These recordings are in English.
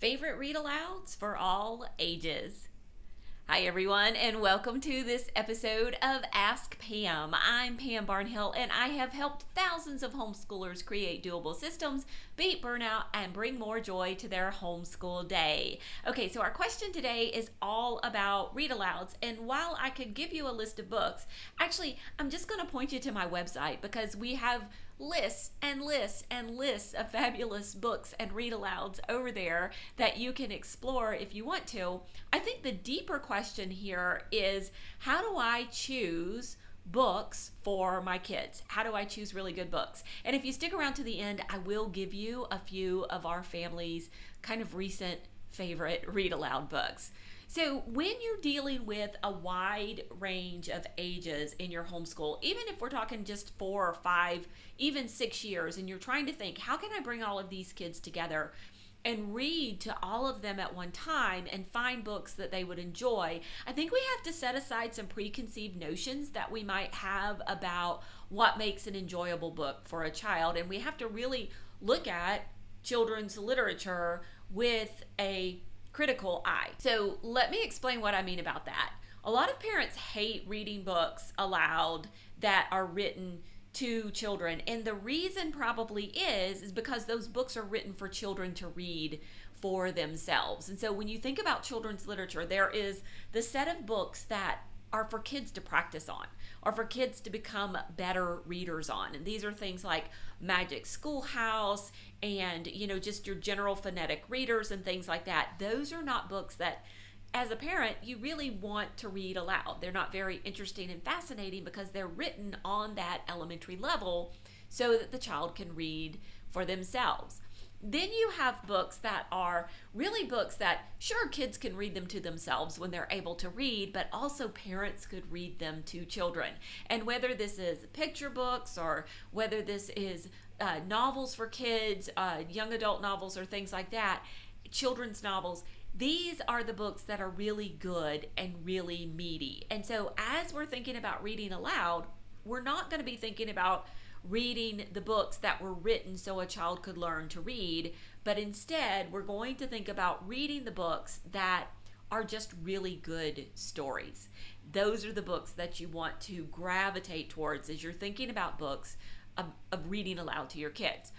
favorite read-alouds for all ages. Hi everyone, and welcome to this episode of Ask Pam. I'm Pam Barnhill, and I have helped thousands of homeschoolers create doable systems, beat burnout, and bring more joy to their homeschool day. Okay, so our question today is all about read-alouds, and while I could give you a list of books, actually, I'm just going to point you to my website because we have lists and lists and lists of fabulous books and read-alouds over there that you can explore if you want to. I think the deeper question here is, how do I choose books for my kids? How do I choose really good books? And if you stick around to the end, I will give you a few of our family's kind of recent favorite read-aloud books. So when you're dealing with a wide range of ages in your homeschool, even if we're talking just 4 or 5, even 6 years, and you're trying to think, how can I bring all of these kids together and read to all of them at one time and find books that they would enjoy, I think we have to set aside some preconceived notions that we might have about what makes an enjoyable book for a child. And we have to really look at children's literature with a critical eye. So let me explain what I mean about that. A lot of parents hate reading books aloud that are written to children, and the reason probably is because those books are written for children to read for themselves. And so when you think about children's literature, there is the set of books that are for kids to practice on, or for kids to become better readers on. And these are things like Magic Schoolhouse and, just your general phonetic readers and things like that. Those are not books that, as a parent, you really want to read aloud. They're not very interesting and fascinating because they're written on that elementary level so that the child can read for themselves. Then you have books that are really books that, sure, kids can read them to themselves when they're able to read, but also parents could read them to children. And whether this is picture books or whether this is novels for kids, young adult novels or things like that, children's novels, these are the books that are really good and really meaty. And so as we're thinking about reading aloud, we're not going to be thinking about reading the books that were written so a child could learn to read, but instead we're going to think about reading the books that are just really good stories. Those are the books that you want to gravitate towards as you're thinking about books of reading aloud to your kids.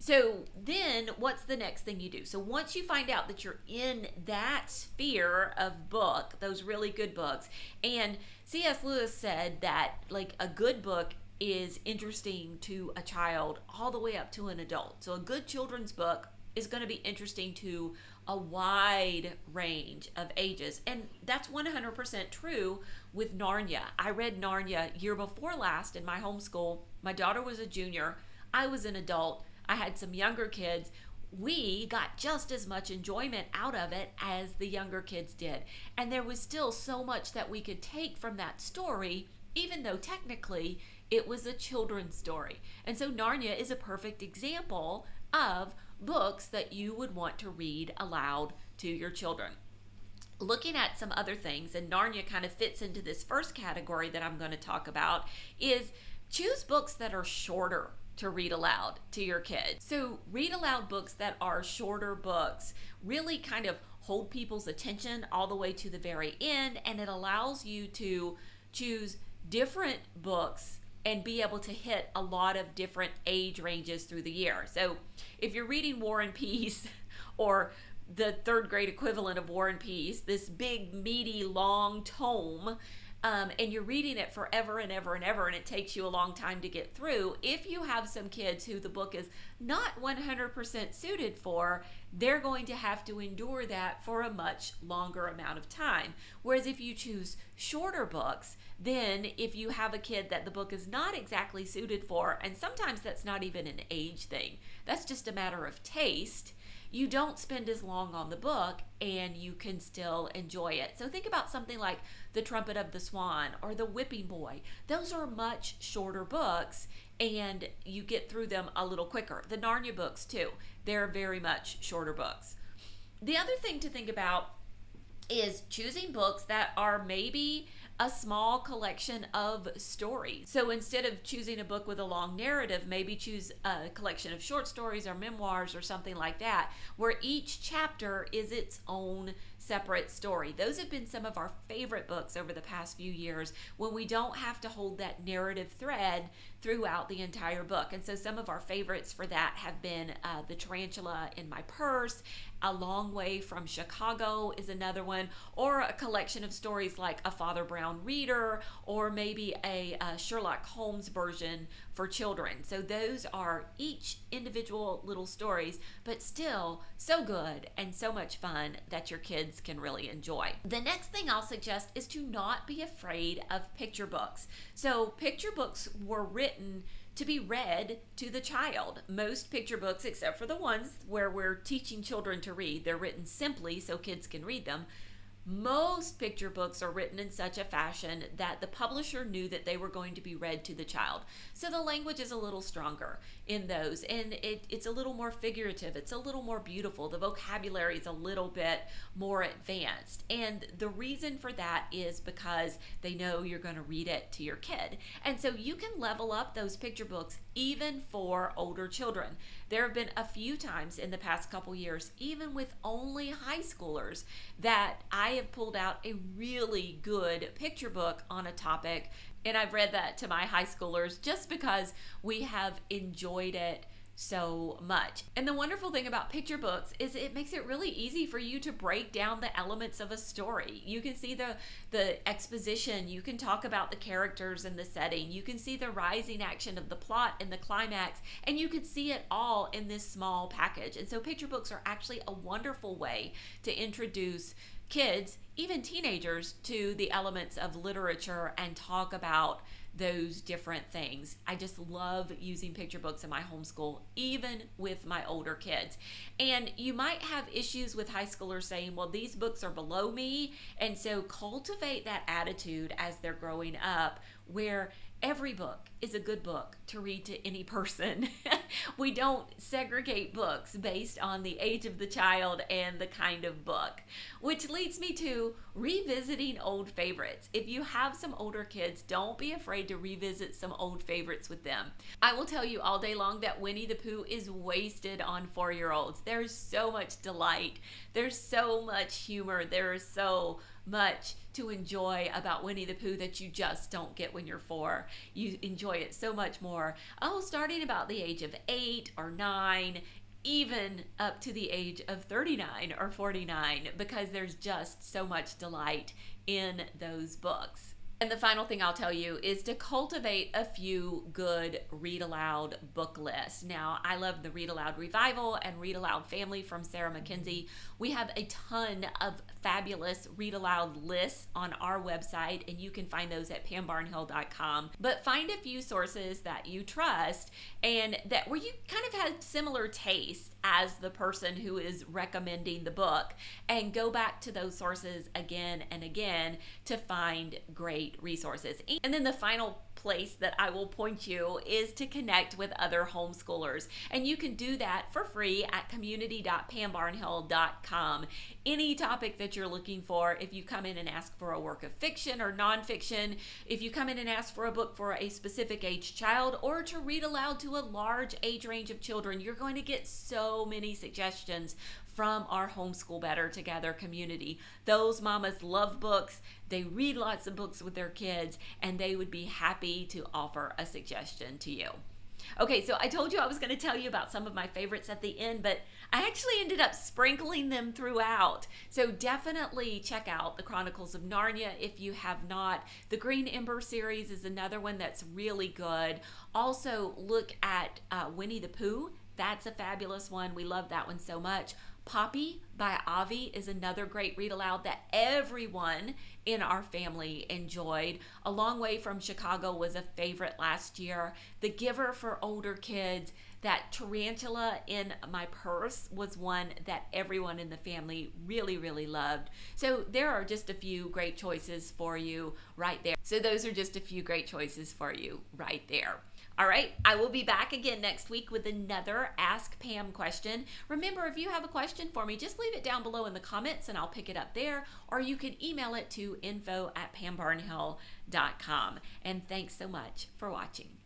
So then what's the next thing you do? So once you find out that you're in that sphere of book, those really good books, and C.S. Lewis said that like a good book is interesting to a child all the way up to an adult. So a good children's book is going to be interesting to a wide range of ages. And that's 100% true with Narnia. I read Narnia year before last in my homeschool. My daughter was a junior. I was an adult. I had some younger kids. We got just as much enjoyment out of it as the younger kids did. And there was still so much that we could take from that story, even though technically it was a children's story. And so Narnia is a perfect example of books that you would want to read aloud to your children. Looking at some other things, and Narnia kind of fits into this first category that I'm going to talk about, is choose books that are shorter to read aloud to your kids. So read aloud books that are shorter books really kind of hold people's attention all the way to the very end, and it allows you to choose different books and be able to hit a lot of different age ranges through the year. So if you're reading War and Peace or the third grade equivalent of War and Peace, this big, meaty, long tome, and you're reading it forever and ever and ever, and it takes you a long time to get through, if you have some kids who the book is not 100% suited for, they're going to have to endure that for a much longer amount of time. Whereas if you choose shorter books, then if you have a kid that the book is not exactly suited for, and sometimes that's not even an age thing, that's just a matter of taste, you don't spend as long on the book and you can still enjoy it. So think about something like The Trumpet of the Swan or The Whipping Boy. Those are much shorter books and you get through them a little quicker. The Narnia books too, they're very much shorter books. The other thing to think about is choosing books that are maybe a small collection of stories. So instead of choosing a book with a long narrative, maybe choose a collection of short stories or memoirs or something like that, where each chapter is its own separate story. Those have been some of our favorite books over the past few years, when we don't have to hold that narrative thread throughout the entire book. And so some of our favorites for that have been The Tarantula in My Purse, A Long Way from Chicago is another one, or a collection of stories like A Father Brown Reader, or maybe a Sherlock Holmes version for children. So those are each individual little stories, but still so good and so much fun that your kids can really enjoy. The next thing I'll suggest is to not be afraid of picture books. So picture books were written to be read to the child. Most picture books, except for the ones where we're teaching children to read, they're written simply so kids can read them. Most picture books are written in such a fashion that the publisher knew that they were going to be read to the child. So the language is a little stronger in those, and it's a little more figurative. It's a little more beautiful. The vocabulary is a little bit more advanced. And the reason for that is because they know you're going to read it to your kid. And so you can level up those picture books even for older children. There have been a few times in the past couple years, even with only high schoolers, that I have pulled out a really good picture book on a topic, and I've read that to my high schoolers just because we have enjoyed it so much. And the wonderful thing about picture books is it makes it really easy for you to break down the elements of a story. You can see the exposition, you can talk about the characters and the setting, you can see the rising action of the plot and the climax, and you can see it all in this small package. And so picture books are actually a wonderful way to introduce kids, even teenagers, to the elements of literature and talk about those different things. I just love using picture books in my homeschool, even with my older kids. And you might have issues with high schoolers saying, well, these books are below me. And so cultivate that attitude as they're growing up, where every book is a good book to read to any person. We don't segregate books based on the age of the child and the kind of book, which leads me to revisiting old favorites. If you have some older kids, don't be afraid to revisit some old favorites with them. I will tell you all day long that Winnie the Pooh is wasted on 4-year-olds. There's so much delight. There's so much humor. There is so much to enjoy about Winnie the Pooh that you just don't get when you're 4. You enjoy it so much more. Starting about the age of 8 or 9, even up to the age of 39 or 49, because there's just so much delight in those books. And the final thing I'll tell you is to cultivate a few good read aloud book lists. Now, I love the Read Aloud Revival and Read Aloud Family from Sarah McKenzie. We have a ton of fabulous read aloud lists on our website, and you can find those at pambarnhill.com. But find a few sources that you trust and that where you kind of have similar taste as the person who is recommending the book, and go back to those sources again and again to find great resources. And then the final place that I will point you is to connect with other homeschoolers, and you can do that for free at community.pambarnhill.com. Any topic that you're looking for, if you come in and ask for a work of fiction or nonfiction, if you come in and ask for a book for a specific age child, or to read aloud to a large age range of children, you're going to get so many suggestions from our Homeschool Better Together community. Those mamas love books, they read lots of books with their kids, and they would be happy to offer a suggestion to you. Okay, so I told you I was going to tell you about some of my favorites at the end, but I actually ended up sprinkling them throughout. So definitely check out the Chronicles of Narnia if you have not. The Green Ember series is another one that's really good. Also, look at Winnie the Pooh. That's a fabulous one. We love that one so much. Poppy by Avi is another great read aloud that everyone in our family enjoyed. A Long Way from Chicago was a favorite last year. The Giver for older kids. That Tarantula in My Purse was one that everyone in the family really, really loved. So there are just a few great choices for you right there. So those are just a few great choices for you right there. All right, I will be back again next week with another Ask Pam question. Remember, if you have a question for me, just leave it down below in the comments and I'll pick it up there, or you can email it to info@pambarnhill.com. And thanks so much for watching.